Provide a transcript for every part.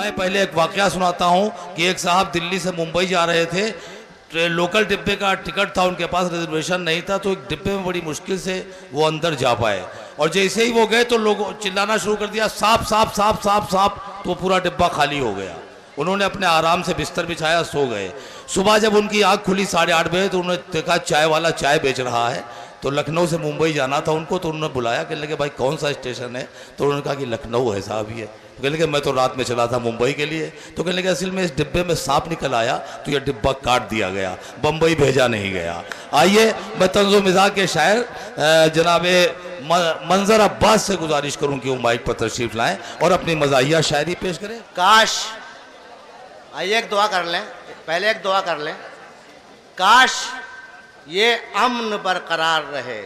मैं पहले एक वाकया सुनाता हूँ कि एक साहब दिल्ली से मुंबई जा रहे थे, लोकल डिब्बे का टिकट था, उनके पास रिजर्वेशन नहीं था, तो एक डिब्बे में बड़ी मुश्किल से वो अंदर जा पाए। और जैसे ही वो गए तो लोग चिल्लाना शुरू कर दिया, सांप सांप सांप सांप सांप, तो पूरा डिब्बा खाली हो गया। उन्होंने अपने आराम से बिस्तर बिछाया, सो गए। सुबह जब उनकी आँख खुली 8:30 बजे तो उन्होंने देखा चाय वाला चाय बेच रहा है। तो लखनऊ से मुंबई जाना था उनको, तो उन्होंने बुलाया, कहने लगे भाई कौन सा स्टेशन है? तो उन्होंने कहा कि लखनऊ है साहब ये। तो कहने लगे मैं तो रात में चला था मुंबई के लिए। तो कहने लगे असल में इस डिब्बे में सांप निकल आया तो ये डिब्बा काट दिया गया, बम्बई भेजा नहीं गया। आइए मैं तंज़ो मिज़ाज के शायर जनाबे मंजर अब्बास से गुजारिश करूं कि वो माइक पर तशरीफ लाएं और अपनी मज़ाहिया शायरी पेश करें। काश, आइए एक दुआ कर लें, पहले एक दुआ कर लें। काश ये अमन बरकरार रहे,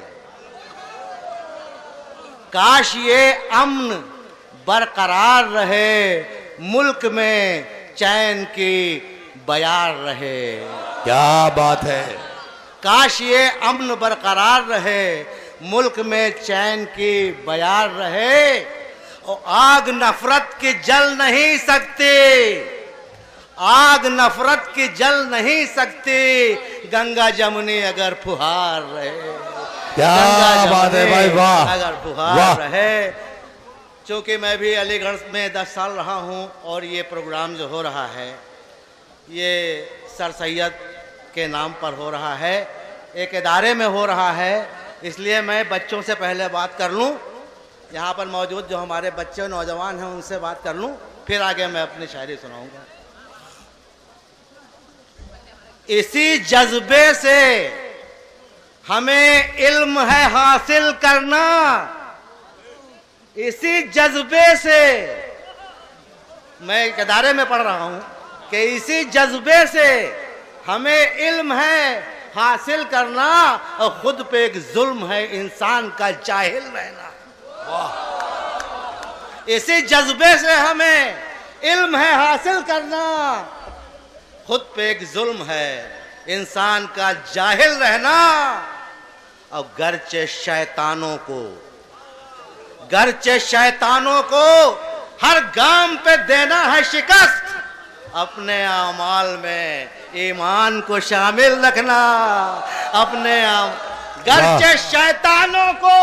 काश ये अमन बरकरार रहे, मुल्क में चैन की बयार रहे। क्या बात है। काश ये अमन बरकरार रहे, मुल्क में चैन की बयार रहे। और आग नफरत की जल नहीं सकती, आग नफरत की जल नहीं सकती, गंगा जमुनी अगर फुहार रहे। क्या बात है भाई, वाह, अगर फुहार रहे। चूंकि मैं भी अलीगढ़ में 10 साल रहा हूं और ये प्रोग्राम जो हो रहा है ये सर सैयद के नाम पर हो रहा है, एक इदारे में हो रहा है, इसलिए मैं बच्चों से पहले बात कर लूं, यहाँ पर मौजूद जो हमारे बच्चे नौजवान हैं उनसे बात कर लूं, फिर आगे मैं अपनी शायरी सुनाऊंगा। इसी जज्बे से हमें इल्म है हासिल करना, इसी जज्बे से मैं एक इदारे में पढ़ रहा हूं कि इसी जज्बे से हमें इल्म है हासिल करना, और खुद पे एक जुल्म है इंसान का जाहिल रहना। इसी जज्बे से हमें इल्म है हासिल करना, खुद पे एक जुल्म है इंसान का जाहिल रहना। और गर्चे शैतानों को हर गाम पे देना है शिकस्त, अपने आमाल में ईमान को शामिल रखना। अपने गर्चे शैतानों को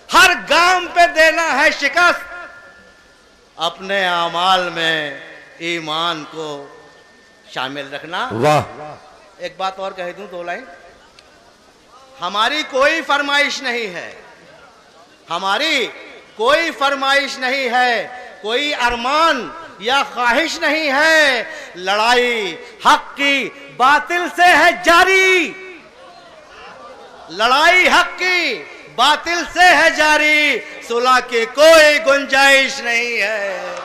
हर गाम पे देना है शिकस्त, अपने आमाल में ईमान को शामिल रखना। वाह। एक बात और कह दूं, 2 लाइन। हमारी कोई फरमाइश नहीं है, हमारी कोई फरमाइश नहीं है, कोई अरमान या ख्वाहिश नहीं है। लड़ाई हक की बातिल से है जारी, लड़ाई हक की बातिल से है जारी, सुलह की कोई गुंजाइश नहीं है,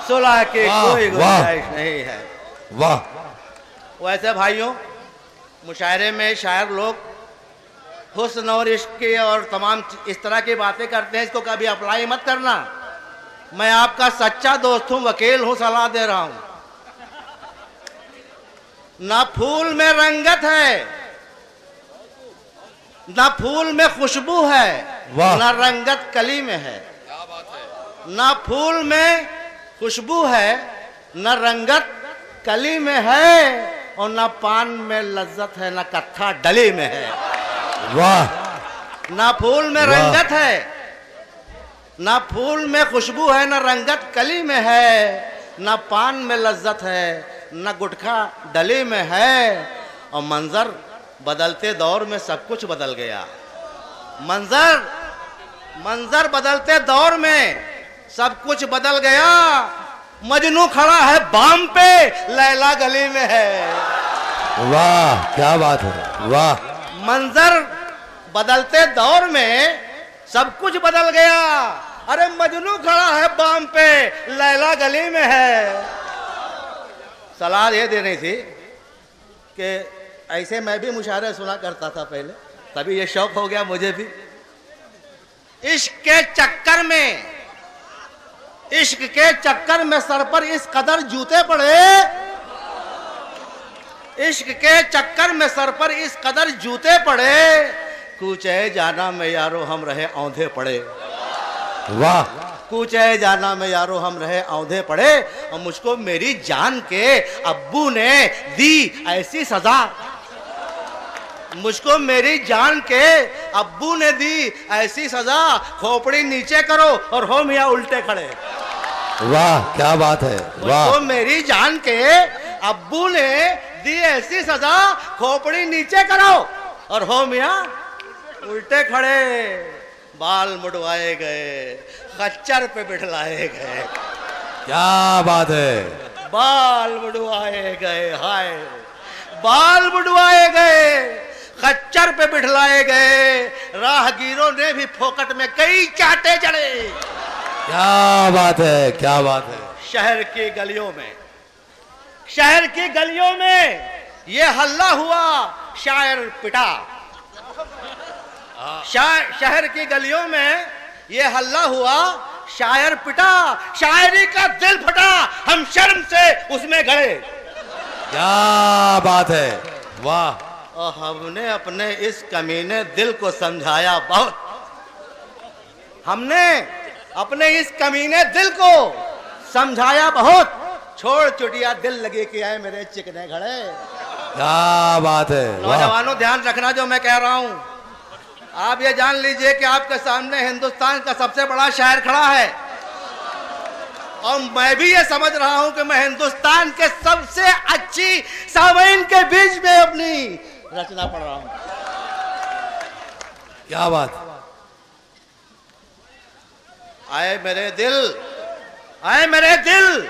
सुलह की कोई गुंजाइश नहीं है। वाह। वैसे भाइयों, मुशायरे में शायर लोग हुस्न और इश्क की और तमाम इस तरह की बातें करते हैं, इसको कभी अप्लाई मत करना। मैं आपका सच्चा दोस्त हूं, वकील हूं, सलाह दे रहा हूं। ना फूल में रंगत है, ना फूल में खुशबू है, ना रंगत कली में है। ना फूल में खुशबू है, ना रंगत कली में है, और ना पान में लज्जत है, ना कत्था डली में है। वाह। ना फूल में रंगत है, ना फूल में खुशबू है, ना रंगत कली में है, ना पान में लज्जत है, ना गुटखा डली में है। और मंजर बदलते दौर में सब कुछ बदल गया, मंजर बदलते दौर में सब कुछ बदल गया। मजनू खड़ा है बाम पे, लैला गली में है। वाह, क्या बात है, वाह। मंजर बदलते दौर में सब कुछ बदल गया। अरे मजनू खड़ा है बाम पे, लैला गली में है। सलाह ये देनी थी कि ऐसे मैं भी मुशायरे सुना करता था पहले, तभी ये शौक हो गया मुझे भी। इश्क के चक्कर में सर पर इस कदर जूते पड़े, इश्क के चक्कर में सर पर इस कदर जूते पड़े, कूचे जाना में यारो हम रहे औंधे पड़े। वाह। कूचे जाना में यारो हम रहे औंधे पड़े, और मुझको मेरी जान के अब्बू ने दी ऐसी सजा, मुझको मेरी जान के अब्बू ने दी ऐसी सजा, खोपड़ी नीचे करो और हो मियां उल्टे खड़े। वाह क्या बात है, वाह। मुझको मेरी जान के अब्बू ने दी ऐसी सजा, खोपड़ी नीचे करो और हो मियां उल्टे खड़े। बाल मुड़वाए गए, खच्चर पे बिठलाए गए। क्या बात है। बाल मुड़वाए गए, हाय बाल मुड़वाए गए, खच्चर पे बिठलाए गए। राहगीरों ने भी फोकट में कई चाटे चढ़े। क्या बात है, क्या बात है। शहर की गलियों में, शहर की गलियों में ये हल्ला हुआ, शायर पिटा। शहर की गलियों में ये हल्ला हुआ, शायर पिटा। शायरी का दिल फटा, हम शर्म से उसमें गए। क्या बात है, वाह। और हमने अपने इस कमीने दिल को समझाया बहुत, हमने अपने इस कमीने दिल को समझाया बहुत। छोड़ चुटिया दिल लगे कि आए मेरे चिकने घड़े। क्या बात है, वाह। नौजवानों ध्यान रखना जो मैं कह रहा हूं। आप ये जान लीजिए कि आपके सामने हिंदुस्तान का सबसे बड़ा शायर खड़ा है, और मैं भी ये समझ रहा हूं कि मैं हिंदुस्तान के सबसे अच्छी सामयीन के बीच में अपनी रचना पढ़ रहा हूं। क्या बात। आए मेरे दिल, आए मेरे दिल,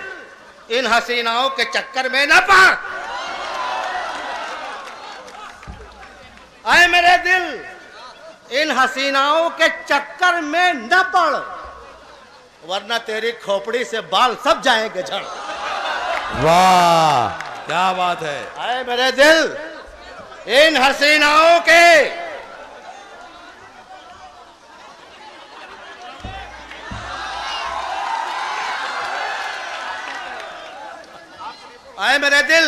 इन हसीनाओं के चक्कर में न पड़। आए मेरे दिल, इन हसीनाओं के चक्कर में न पड़, वरना तेरी खोपड़ी से बाल सब जाएंगे झड़। वाह क्या बात है। आए मेरे दिल, इन हसीनाओं के आए मेरे दिल,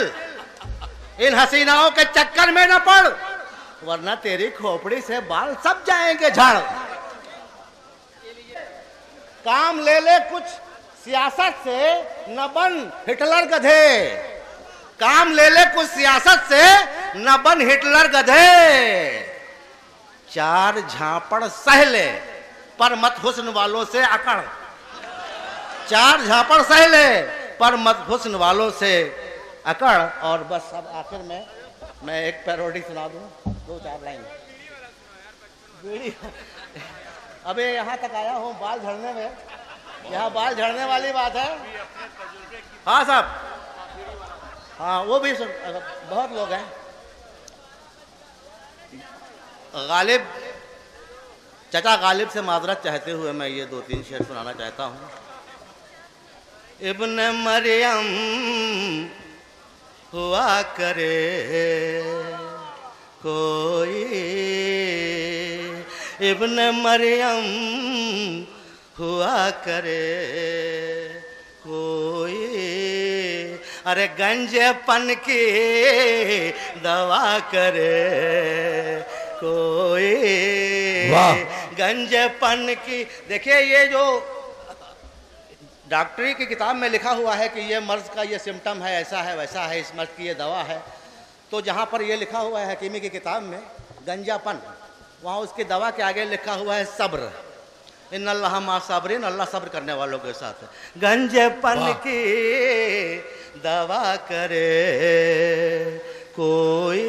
इन हसीनाओं के चक्कर में न पड़, वरना तेरी खोपड़ी से बाल सब जाएंगे झड़। काम ले ले कुछ सियासत से, न बन हिटलर गधे। काम ले ले कुछ सियासत से, न बन हिटलर गधे। चार झापड़ सह ले, पर मत हुस्न वालों से अकड़। चार झापड़ सह ले, पर मत हुस्न वालों से अकड़। और बस अब आखिर में मैं एक पैरोडी सुना दूं, 2-4 लाइन। अबे यहाँ तक आया हूँ बाल झड़ने में, यहाँ बाल झड़ने वाली बात है। हाँ साहब, हाँ वो भी बहुत लोग हैं। गालिब, चचा गालिब से माजरत चाहते हुए मैं ये 2-3 शेर सुनाना चाहता हूँ। इब्न मरियम हुआ करे कोई, इब्न मरियम हुआ करे कोई, अरे गंजेपन की दवा करे कोई। गंजेपन की, देखिए ये जो डॉक्टरी की किताब में लिखा हुआ है कि ये मर्ज का ये सिम्टम है, ऐसा है वैसा है, इस मर्ज की ये दवा है, तो जहाँ पर ये लिखा हुआ है हकीमी की किताब में गंजापन, वहाँ उसकी दवा के आगे लिखा हुआ है सब्र। इन्नल्लाह मा साबरीन, अल्लाह सब्र करने वालों के साथ है। गंजेपन की दवा करे कोई,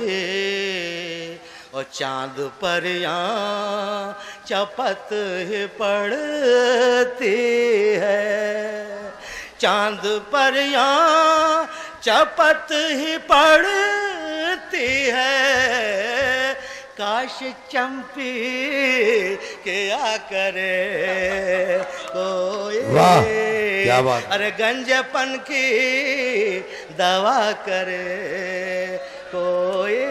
और चांद पर यहाँ चपत ही पड़ती है। चांद पर यहाँ चपत ही पड़ती है। काश चंपी क्या करे कोई। वाह क्या बात। अरे गंजेपन की दवा करे कोई।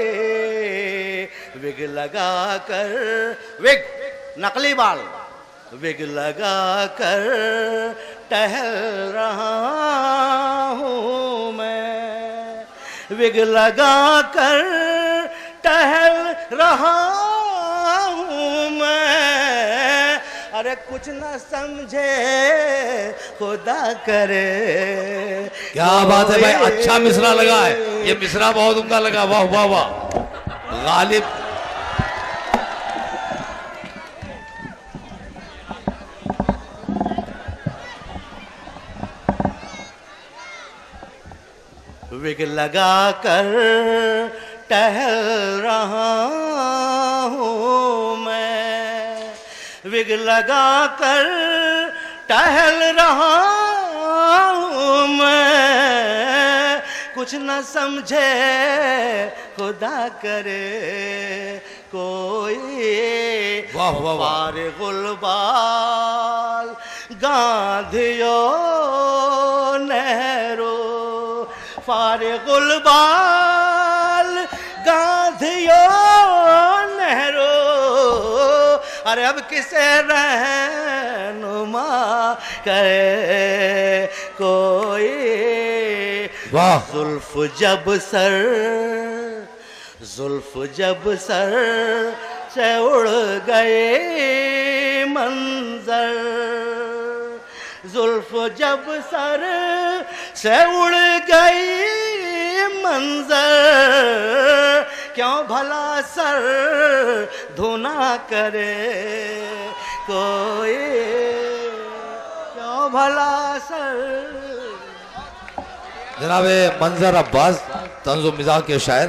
विग लगा कर, विग नकली बाल, विग लगा कर टहल रहा हूँ मैं, विग लगा कर टहल रहा हूँ मैं। अरे कुछ न समझे खुदा करे। क्या बात है भाई, अच्छा मिसरा लगा है, ये मिसरा बहुत उम्दा लगा, वाह वाह वाह। गालिब विग लगा कर टहल रहा हूँ मैं, विग लगा कर टहल रहा हूँ मैं, कुछ न समझे खुदा करे कोई। वाह वाह वाह। पार गुलबाल गांधियो नेहरू, फारिगुल बाल गांधियो नेहरू, अरे अब किसे रहनुमा करे कोई। वाह। जुल्फ जब सर, जुल्फ जब सर से उड़ गए मंजर, जुल्फ जब सर से उड़ गई मंजर, क्यों भला सर धुना करे कोई, क्यों भला सर। जनाब मंजर अब्बास तंज़ो मिज़ाह के शायर।